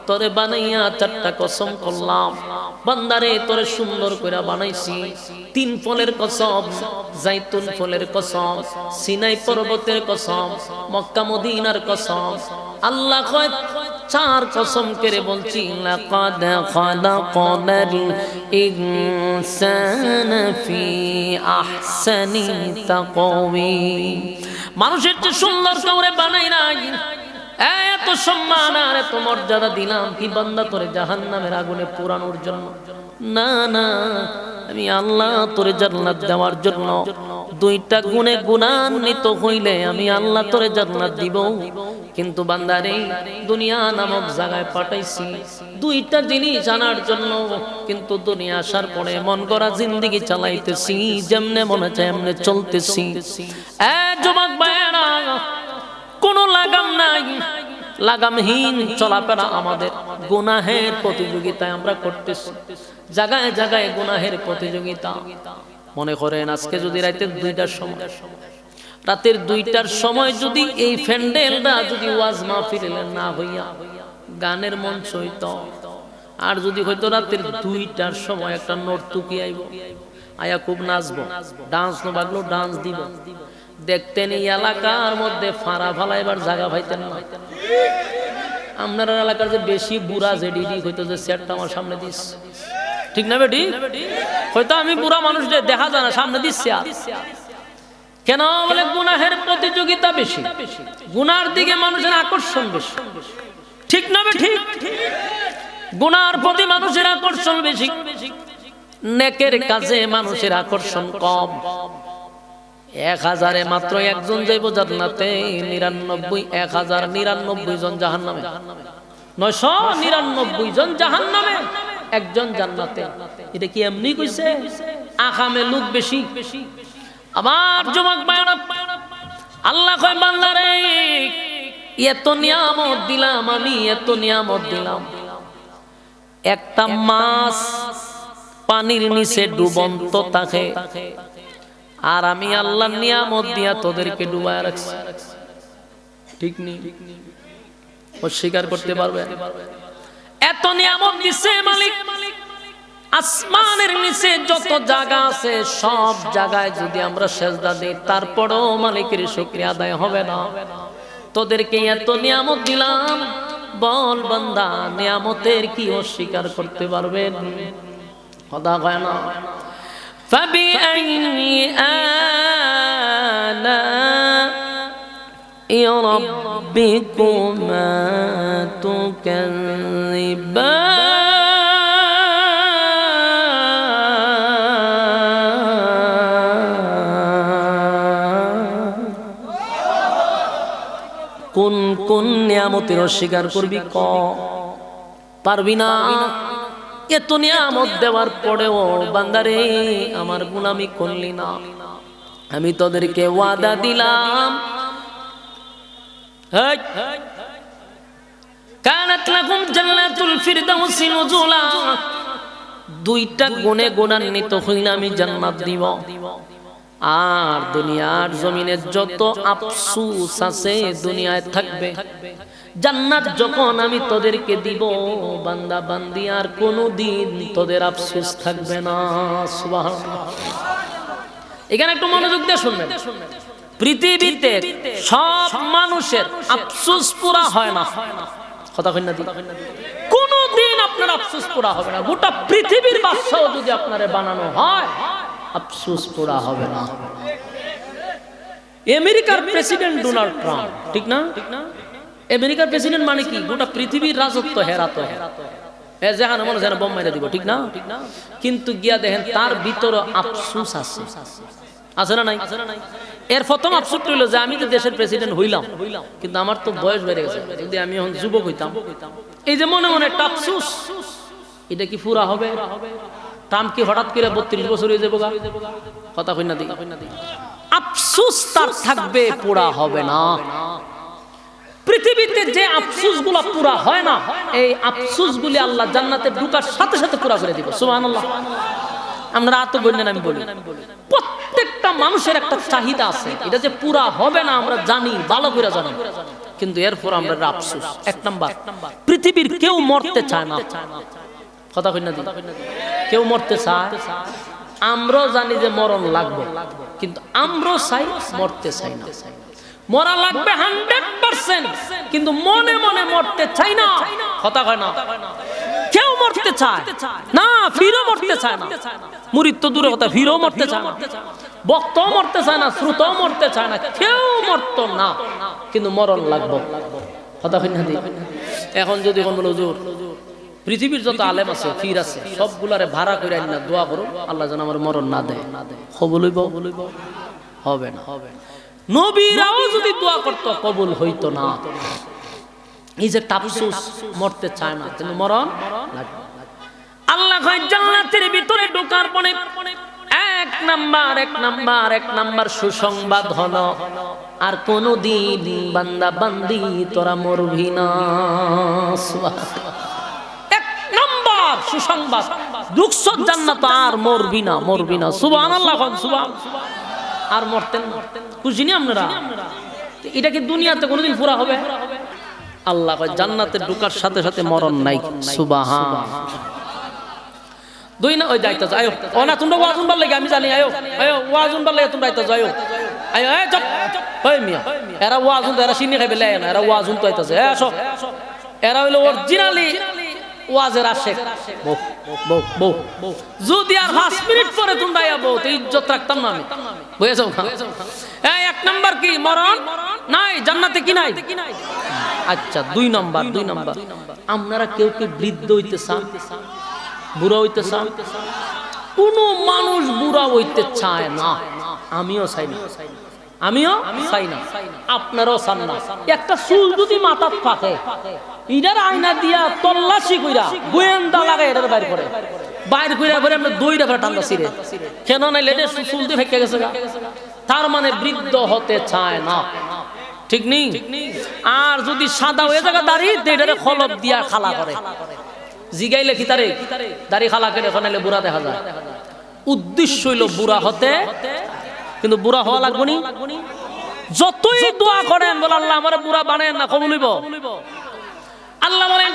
[SPEAKER 1] তোরে বানাইয়া চারটা কসম করলাম, বান্দারে তোরে সুন্দর করে বানাইছি। 3 ফলের কসম, জাইতুন ফলের কসম, সিনাই পর্বতের কসম, মক্কা মদিনার কসম। আল্লাহ কয় 4 কসম করে বলছি, লাকাদ খালাকনাল ইনসানা ফি আহসানি তাকওয়িম। মানুষের চেয়ে সুন্দর কাউরে বানাই নাই। এত সম্মান আর এত মর্যাদা দিলাম কি বান্দা তোরে জাহান্নামের আগুনে পোড়ানোর জন্য? না না, আমি আল্লাহ তোরে জান্নাত দেওয়ার জন্য। 2টা গুণে গুণান্বিত হইলে আমি আল্লাহ তোরে জান্নাত দিব। কিন্তু বান্দারে দুনিয়া নামক জায়গায় পাঠাইছি 2টা জিনিস আনার জন্য, কিন্তু দুনিয়া আসার পরে মন গড়া জিন্দেগি চালাইতেছি, যেমনে মনে চায় এমনে চলতেছি। যুবক ভাইয়েরা, কোনো লাগাম নাই, লাগামহীন চলাফেরা আমাদের। গুনাহের প্রতিযোগিতায় আমরা করতেছি, জায়গায় জায়গায় গুনাহের প্রতিযোগিতা। মনে করেন আজকে যদি রাতের 2টার সময়, রাতের 2টার সময় যদি এই ফ্যান্ডেলটা যদি ওয়াজ মাহফিলের না হইয়া গানের মঞ্চ হইতো, আর যদি হয়তো রাতের 2টার সময় একটা নর্তকী আইব, আয়া খুব নাচবো, ডান্স নো বাগলো ডান্স দিব, দেখতেন এই এলাকার মধ্যে ফাড়া ফালাইবার জায়গা পাইতেন না। আপনার এলাকার যে বেশি বুড়া যে ডিডি হইতো, যে সেটটা আমার সামনে দিস, ঠিক না বেটি? হয়তো আমি বুড়া মানুষ দেখা যায় না, সামনে দিচ্ছে। কেন বলে গুনাহের প্রতিযোগিতা বেশি, গুনার দিকে মানুষের আকর্ষণ বেশি, ঠিক না বেটি? গুনার প্রতি মানুষের আকর্ষণ বেশি, নেকের কাজে মানুষের আকর্ষণ কম। 1000-এ মাত্র একজন যাইব জান্নাতে, 1099 জন জাহান্নামে, 999 জন জাহান্নামে, একজন জান্নাতে। এটা কি এমনি কইছে? আকামে লোক বেশি। আমার যুবক ভাইরা, আল্লাহ কয় বান্দারে এত নিয়ামত দিলাম আমি, এত নিয়ামত দিলাম, একটা মাছ পানির নিচে ডুবন্ত থাকে, আর আমি আল্লাহর নিয়ামত দিয়া তোদেরকে ডুবায় রাখছি। ঠিক নেই? অস্বীকার করতে পারবে? এত নিয়ামত দিছে মালিক। আসমানের নিচে যত জায়গা আছে সব জায়গায় যদি আমরা সেজদা দিই তারপরও মালিকের শুকরিয়া আদায় হবে না। তোদেরকে এত নিয়ামত দিলাম, বল বান্দা নিয়ামতের কি অস্বীকার করতে পারবেন? কথা কয় না। ফাবিআইয়ি আলা'i রাব্বিকুমা তুকাযযিবান। কোন কোন নিয়ামতের অস্বীকার করবি? পারবি না। এত নিয়ামত দেওয়ার পরেও বান্দারে আমার গুনামি করলি না। আমি তোদেরকে ওয়াদা দিলাম, কানাত লাকুম জান্নাতুল ফিরদাউসি নুজুলা, দুইটা গুণে গুণান্বিত হইলে আমি জান্নাত দিব। আর দুনিয়ার জমিনে যত আফসোস আছে দুনিয়ায় থাকবে, জান্নাত যখন আমি তোদেরকে দিব বান্দা বান্দি আর কোনোদিন তোদের আফসোস থাকবে না। সুবহানাল্লাহ। এখানে একটু মনোযোগ দিয়ে শুনবেন। পৃথিবীতে সব মানুষের আফসোস পুরা হয় না। কথা কই না? কোনোদিন আপনার আফসোস পুরা হবে না। গোটা পৃথিবীর বাদশাও যদি আপনারে বানানো হয় আফসোস পুরা হবে না। আমেরিকার প্রেসিডেন্ট ডোনাল্ড ট্রাম্প, ঠিক না? আমেরিকার প্রেসিডেন্ট মানে কি? গোটা পৃথিবীর রাজত্ব হেরাতো, যেখানে মনে যেন বোম মেরে দিব, ঠিক না? কিন্তু গিয়া দেখেন তার ভিতরে আফসোস আছে, আছে না নাই? এর প্রথম আফসোস হইল যে আমি তো দেশের প্রেসিডেন্ট হইলাম, কিন্তু আমার তো বয়স বেড়ে গেছে, যদি আমি এখন যুবক হইতাম। এই যে মনে মনে একটা আফসোস, এটা কি পুরা হবে? ট্রাম্প কি হঠাৎ করে 32 বছর হয়ে যাবো? কথা কই না? আফসোস তার থাকবে, পুরা হবে না। পৃথিবীতে যে আফসোস গুলা পুরা হয় না, এই আফসোস গুলি আল্লাহ জান্নাতে ঢুকার সাথে সাথে পুরা করে দিব। সুবহানাল্লাহ। আমরা তো বললেন, আমি বলি প্রত্যেকটা মানুষের একটা চাহিদা আছে, এটা যে পুরা হবে না আমরা জানি, ভালো করে জানি, কিন্তু এরপর আমরা আফসোস। এক নাম্বার, পৃথিবীর কেউ মরতে চায় না। কথা কই না? কেউ মরতে চায়? আমরাও জানি যে মরণ লাগবে, কিন্তু আমরাও চাই, মরতে চাই না। মরা লাগবে 100%, কিন্তু মনে মনে মরতে চাই না। কথা কয় না? কেউ মরতে চায় না, ফিরও মরতে চায় না। মুরিদ তো দূরে কথা, ফিরও মরতে চায় না, বক্তাও মরতে চায় না, শ্রোতাও মরতে চায় না, কেউ মরত না, কিন্তু মরণ লাগবে। কথা কই না? এখন যদি কোন হুজুর পৃথিবীর যত আলেম আছে, ফির আছে, সবগুলারে ভাড়া করে আইনা দোয়া করো আল্লাহ যেন আমার মরণ না দেয়, কবুল হইব? হবে না। নবীরাও যদি দোয়া করতো কবুল হইতো না। এই যে আফসোস, মরতে চায় না কিন্তু মরণ লাগবে। আল্লাহ কয় জান্নাতের ভিতরে ঢোকার পরে এক নাম্বার সুসংবাদ হলো, আর কোনদিন বান্দা বান্দি তোরা মরবি না। এক নাম্বার সুসংবাদ, ঢুকছ জান্নাত আর মরবি না। সুবহানাল্লাহ। আর মরতেন খুশি নি আপনারা? এটা কি দুনিয়াতে কোনোদিন পুরা হবে? আল্লাহ কয় জান্নাতে ঢোকার সাথে সাথে মরণ নাই। সুবহান। দুই না ওই যাইতা যাও, ও না তোমরা ওয়াজুন বার লাগে আমি জানি, আয়ো ওয়াজুন বার লাগে তোমরা আইতা যাও, আয়ো চুপ ওই মিয়া, এরা ওয়াজুন, এরা সিনি খাইবে লাগে না, এরা ওয়াজুন তো আইতাছে, আসো। এরা হইলো অরিজিনালি ওয়াজের আশেক। যদি আর 5 মিনিট পরে তোমরা আইবো তো ইজ্জত রাখতাম না আমি, বুঝেছো? এক নাম্বার কি? মরণ নাই, জান্নাতে কি নাই? আচ্ছা, 2 নাম্বার আপনারা কেউ কেউ বৃদ্ধ হইতে চান, বুড়া হইতে চান? কোন মানুষ বুড়া হইতে চায় না, আমিও চাই না, আপনারাও চান না। একটা চুল যদি মাথার থাকে, ইটার আয়না দিয়া তল্লাশি কইরা গোয়েন্দা লাগাই এটার বাইর করে আমরা দইটা ফেরা টান্দা ছিঁড়ে, কেন নাই লেটে চুল দিয়ে ফেঁকে গেছে। তার মানে বৃদ্ধ হতে চায় না। ঠিক নেই? আর যদি সাদা হয়ে জায়গা দাড়ি এটারে খলপ দিয়া খালা করে, জিগাইলে কি তারে দাড়ি খালা করে ফেলে বুড়া দেখা যায়। উদ্দেশ্য হইল বুড়া হতে, কিন্তু বুড়া হওয়া লাগবে নি। যতই দোয়া করেন বলে আল্লাহ আমারে বুড়া বানায়েন না, কবুল হইব। আল্লাহ বলেন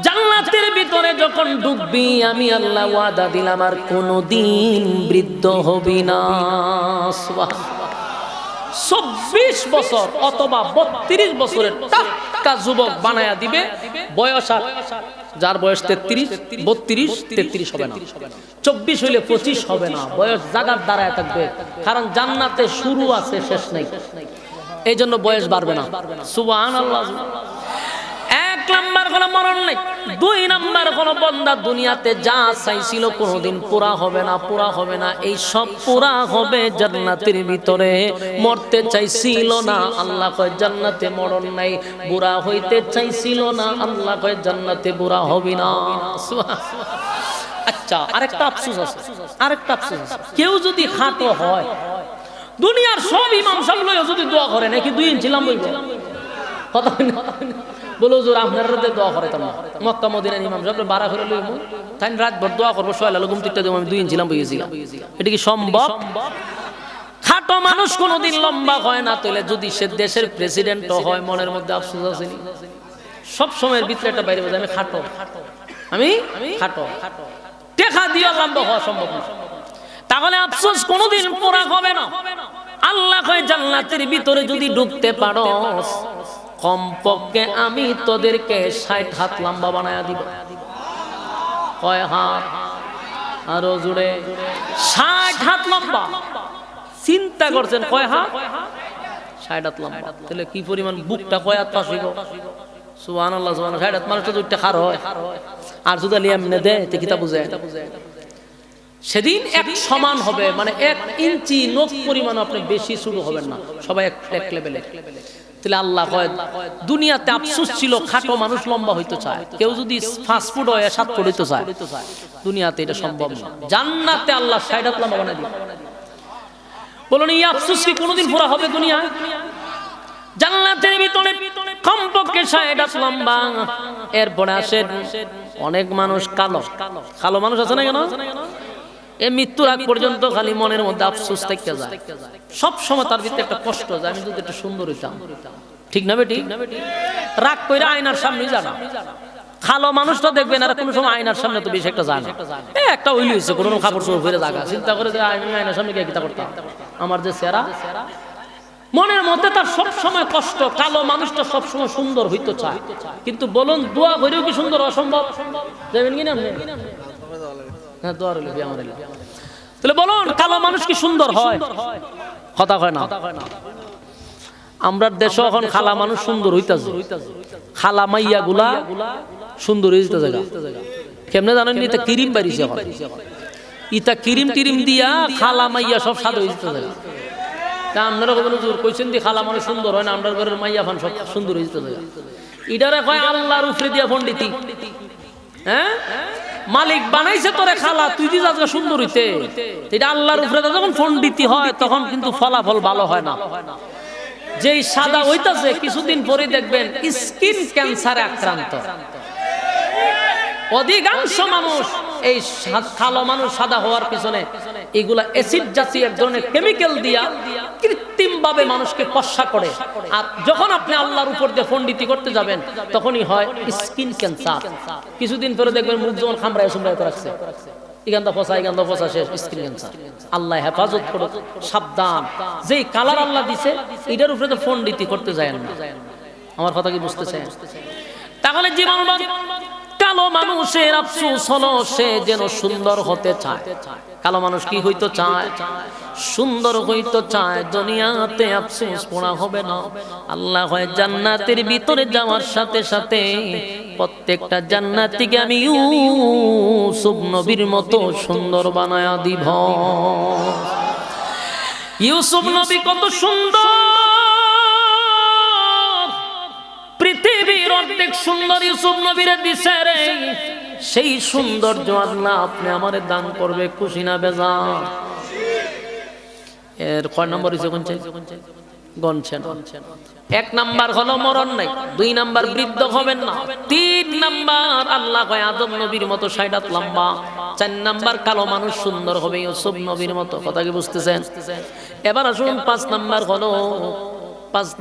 [SPEAKER 1] জান্নাতের ভিতরে যখন ঢুকবি আমি আল্লাহ ওয়াদা দিলাম আর কোনদিন বৃদ্ধ হবি না। সুবহানাল্লাহ। 24 বছর অথবা 32 বছরের টাটকা যুবক বানায়া দিবে। বয়স আর যার বয়স 33, 32, 33 হবে না, 24 হইলে 25 হবে না, বয়স জাগার দাঁড়ায় থাকবে। কারণ জান্নাতে শুরু আছে, শেষ নাই, এই জন্য বয়স বাড়বে না। সুবহানাল্লাহ। এক নাম্বার কোনো মরণ নেই। 2 নাম্বার কোনো বান্দা দুনিয়াতে যা চাইছিল কোনোদিন পুরা হবে না, পুরা হবে না। এই সব পুরা হবে জান্নাতের ভিতরে। মরতে চাইছিল না, আল্লাহ কয় জান্নাতে মরণ নাই। বুড়া হইতে চাইছিল না, আল্লাহ কয় জান্নাতে বুড়া হবি না। আচ্ছা, আরেকটা আফসোস আছে, আরেকটা আফসোস আছে। কেউ যদি খাটো হয়, দুনিয়ার সব ইমাম সাহেব লইয়া যদি দোয়া করে নাকি 2 ইঞ্চি লাম্বা হইব, কথা বলো হুজুর আপনারা দোয়া করে তো না। মক্কা মদিনার ইমাম সাহেব বাড়া করে লইব, তাই রাতভর দোয়া করবো, সোয়াল ঘুম তিনটা দেবো, আমি 2 ইঞ্চি লাম্বা হয়েছিলাম। এটা কি সম্ভব? খাটো মানুষ কোনোদিন লম্বা হয় না। তাহলে যদি সে দেশের প্রেসিডেন্ট হয়, মনের মধ্যে আফসোস আছে নি? সব সময়ের ভিতরে একটা বাইরে বোঝে আমি খাটো, আমি খাটো, টেকা দিয়ে লম্বা হওয়া সম্ভব না। তাহলে আফসোস কোনোদিন পুরা হবে না। আল্লাহ কয় জান্নাতের ভিতরে যদি ঢুকতে পারো, কমপক্ষে আমি তোদেরকে 60 হাত লম্বা বানায়া দিব। কয় হাত? আরো জুড়ে 60 হাত লম্বা। চিন্তা করছেন কয় হাত? 60 হাত লম্বা। তাহলে কি পরিমাণ বুকটা কয় হাত পাস হইব? সুবহানাল্লাহ, সুবহানাল্লাহ। 60 হাত মানুষটা দুইটা খার হয়। আর যদি এমনি দেয় তো কিতা বুঝে? সেদিন এক সমান হবে, মানে 1 ইঞ্চি নখ পরিমাণ আপনি বেশি শুরু হবেন না, সবাই এক লেভেলে। তাহলে আল্লাহ কয় দুনিয়াতে আফসোস ছিল খাটো মানুষ লম্বা হইতে চায়। কেউ যদি ফাস্ট ফুড হয় 7 ফুট হইতে চায়, দুনিয়াতে এটা সম্ভব না। জান্নাতে আল্লাহ 60 হাত লম্বা বানায় দিবে। বলুন এই আফসোস কি কোনোদিন পুরা হবে দুনিয়ায়? জান্নাতের ভিতরে কমপক্ষে 60 হাত লম্বা। এরপরে আসে অনেক মানুষ কালো, কালো মানুষ আছে না কেন? এই মৃত্যুর আগ পর্যন্ত খালি মনের মধ্যে আফসোস থেকে যায়। সব সময় তার ভিতরে একটা কষ্ট যায়, আমি যদি একটু সুন্দর হইতাম। ঠিক না বেটি? রাগ কইরা আয়নার সামনে যায় না। কালো মানুষটা দেখবেন আর কোনো সময় আয়নার সামনে তো বেশি একটা যায় না। একটা ওইলি হইছে, কোনো কাপড় চোপড় পরে জায়গা চিন্তা করে যে আয়নার সামনে গিয়ে কিতা করতাম, আমার যে চেহারা। মনের মধ্যে তার সব সময় কষ্ট। কালো মানুষটা সব সময় সুন্দর হইতে চায়, কিন্তু বলুন দোয়া করেও কি সুন্দর অসম্ভব? যাবেন কিনা? হ্যাঁ, দোয়া রইল আমার। তাহলে বলুন কালো মানুষ কি সুন্দর হয়? কথা কয় না। আমরা দেশে এখন খালা মানুষ সুন্দর হইতাছে, খালা মাইয়া গুলা সুন্দর হইতাছে। কেমনে জানেন? ইতা ক্রিম বাড়িছে, ইতা ক্রিম টিরিম দিয়া খালা মাইয়া সব সাদা হইতাছে। তা আপনারা হুজুর কইছেন দি খালা মানুষ সুন্দর হয় না, আমরা ঘরের মাইয়া ফান সব সুন্দর হইতাছে। ইটারে কয় আল্লাহর উপরে দিয়া পণ্ডিতি। হ্যাঁ, মালিক বানাইছে তোরে খালা, তুই দি আজকে সুন্দর হইতে। এটা আল্লাহর উপরে যখন পণ্ডিতি হয় তখন কিন্তু ফলাফল ভালো হয় না। যেই সাদা হইতাছে কিছুদিন পরে দেখবেন স্কিন ক্যান্সারে আক্রান্ত। অধিকাংশ মানুষ এই কালো মানুষ সাদা হওয়ার পিছনে এগুলা অ্যাসিড জাতীয় এক ধরনের কেমিক্যাল দিয়া কৃত্রিম ভাবে মানুষকে কষা করে। আর যখন আপনি আল্লাহর উপর দিয়ে পণ্ডিতি করতে যাবেন তখনই হয় স্কিন ক্যান্সার। কিছুদিন পরে দেখবেন মুখ যেমন খামড়ায় সুমড়ায় রাখছে, এখানটা ফসা শেষ, স্কিন ক্যান্সার। আল্লাহ হেফাজত করুক, সাবধান। যেই কালার আল্লাহ দিছে এটার উপরে তো পণ্ডিতি করতে যায় না। আমার কথা কি বুঝতেছেন? তাহলে জীবন কালো মানুষের আফসোস হলো সে যেন সুন্দর হতে চায়। কালো মানুষ কি হইতে চায়? সুন্দর হইতে চায়। দুনিয়াতে আফসোস পড়া হবে না। আল্লাহ হয় জান্নাতের ভিতরে যাওয়ার সাথে সাথে প্রত্যেকটা জান্নাতীকে আমি ইউসুফ নবীর মতো সুন্দর বানায়া দিব। ইউসুফ নবী কত সুন্দর, পৃথিবীর অর্ধেক সুন্দর ইউসুফ নবীরে দিছে রে। সেই সৌন্দর্য আল্লাহ আপনি আমারে দান করবে, খুশি না বেজার? এর কয় নম্বর হইছে? কোন চাই? গণছেন। 1 নাম্বার হলো মরণ নাই, 2 নাম্বার বৃদ্ধ হবেন না, 3 নাম্বার আল্লাহ কয় আদম নবীর মতো 60 হাত লম্বা, 4 নাম্বার কালো মানুষ সুন্দর হবে ইউসুফ নবীর মতো। কথা কি বুঝতেছেন? এবার আসুন 5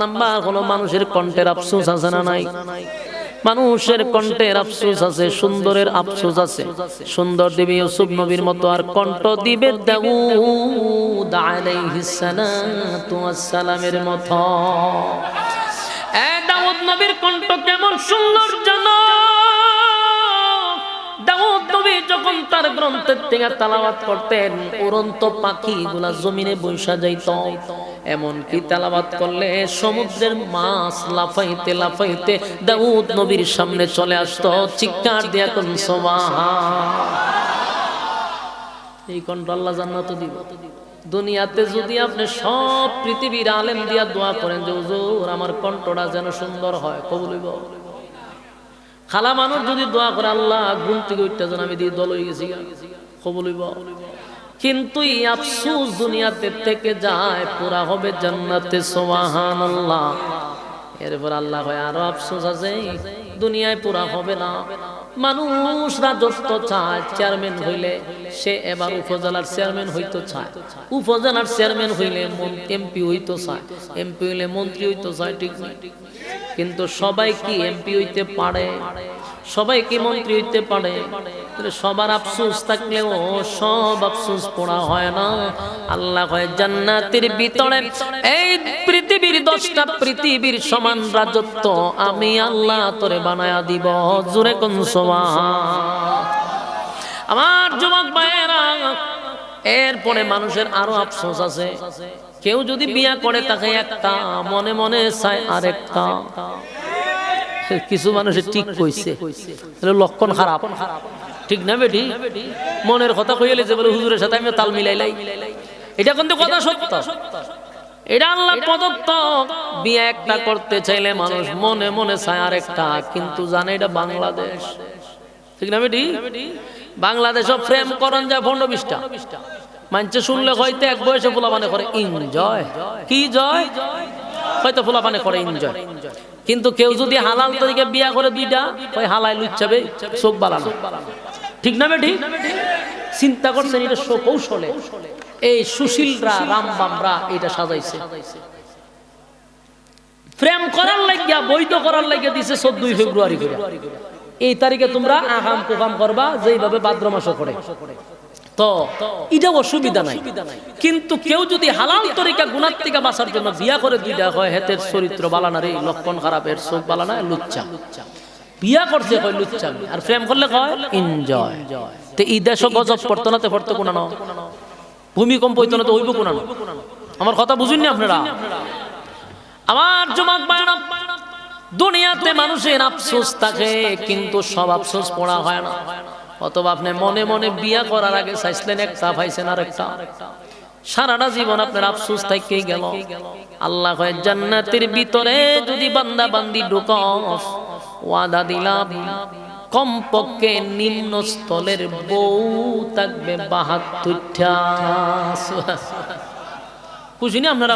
[SPEAKER 1] নাম্বার হলো মানুষের কণ্ঠের আফসোস আছে না নাই? মানুষের কণ্ঠের আফসোস আছে, সুন্দরের আফসোস আছে। সুন্দর দিবে ইউসুফ নবীর মতো, আর কণ্ঠ দিবে দাউদ আলাইহিস সালাতু ওয়াস সালামের মতো। দাউদ নবীর কণ্ঠ কেমন সুন্দর জানো? দাউদ নবী যখন তার গ্রন্থের থেকে তেলাওয়াত করতেন, উড়ন্ত পাখিগুলা জমিনে বৈশা যাইত। এমন কি তেলাওয়াত করলে সমুদ্রের মাছ লাফাইতে লাফাইতে দাউদ নবীর সামনে চলে আসতো, চিৎকার দিয়া কোন সুবহান। এই কণ্ঠ আল্লাহ জান্নাত দিব। দুনিয়াতে যদি আপনি সব পৃথিবীর আলেম দিয়া দোয়া করেন যে হুজুর আমার কণ্ঠটা যেন সুন্দর হয়, কবুল হইব? খালা মানুষ যদি দোয়া করে আল্লাহ ঘুম থেকে উঠতে যেন আমি দিয়ে দল হয়ে গেছি, কবুল হইব? কিন্তু এই আফসোস দুনিয়াতে থেকে যায়, পুরা হবে জান্নাতে, সুবহানাল্লাহ। এরপর আল্লাহ হয় আরো আফসোস আছে, দুনিয়ায় পুরা হবে না। মানুষ রাজত্ব চায়, চেয়ারম্যান হইলে সে এবার উপজেলার চেয়ারম্যান হইতো চায়, উপজেলার চেয়ারম্যান হইলে এমপি হইতো চায়, এমপি হইলে মন্ত্রী হইতো চায়, ঠিক না? কিন্তু সবাই কি এমপি হইতে পারে? সবাই কি মন্ত্রী হইতে পারে? সবার আফসোস থাকলেও সব আফসোস পড়া হয় না। আল্লাহ কয় জান্নাতের ভিতরে এই পৃথিবীর 10টা পৃথিবীর সমান রাজত্ব আমি আল্লাহ তোরে বানায়া দিব। জোরে কোন সুবহান। আমার যুবক ভাইয়েরা, এরপরে মানুষের আরো আফসোস আছে। কেউ যদি বিয়া করে তাকে একটা, মনে মনে চায় আরেকটা। কিছু মানুষের ঠিক কইছে, লক্ষণ খারাপ, ঠিক না বেটি? মনের কথা কইলে যে বলে হুজুরের সাথে আমি তাল মিলাইলাই, এটা কিন্তু কথা সত্য, এটা আল্লাহ প্রদত্ত। বিয়ে একটা করতে চাইলে মানুষ মনে মনে চায় আরেকটা, কিন্তু জানে এটা বাংলাদেশ, ঠিক না বেটি? বাংলাদেশও প্রেম করন যায় 15-20টা। মানছে শুনলে হয়তো এক বয়সে ফুলাপানে করে এনজয়, কি জয় হয়তো ফুলাপানে করে এনজয়। কিন্তু কেউ যদি হালাল তরিকে বিয়া করে 2টা, ওই হালাই লুচ্ছাবে, চোখ বালানো, ঠিক না বেটি? চিন্তা করছেন এটা কৌশলে এই সুশীলরা, রামবামরা এটা সাজাইছে। প্রেম করার লাগিয়া, বৈধ করার লাগিয়া দিছে 14 ফেব্রুয়ারি করে। এই তারিখে তোমরা আহাম কুকাম করবা, যেইভাবে ভাদ্র মাসে করে, তো এটা অসুবিধা নাই। কিন্তু কেউ যদি হালাল তরিকা গুনাহ থেকে বাঁচার জন্য বিয়া করে 2টা, হয় হেতের চরিত্র বালানা রে, লক্ষণ খারাপের, চোখ বালানা, লুচ্চা। বিয়া করছে কয় লুচ্চা, আর প্রেম করলে কয় এনজয়। তো এই দেশ গজব পড়তো না, তে পড়তো কোন না, ভূমিকম্প হইতো না, তো হইব কোন না। আমার কথা বুঝুননি আপনারা? আমার যুবক ভাইরা, দুনিয়াতে মানুষের আফসোস থাকে, কিন্তু সব আফসোস পড়া হয় না। অথবা আপনি মনে মনে বিয়া করার আগে চাইছিলেন একটা, পাইছেন আরেকটা, সারাটা জীবন আপনার আফসোস থাকেই গেল। আল্লাহ কয় জান্নাতের ভিতরে যদি বান্দা বান্দি ঢুকস, ওয়াদা দিলাম কমপক্ষে নিম্ন স্থলের বউ থাকবে 72টা। খুশি নি আপনারা?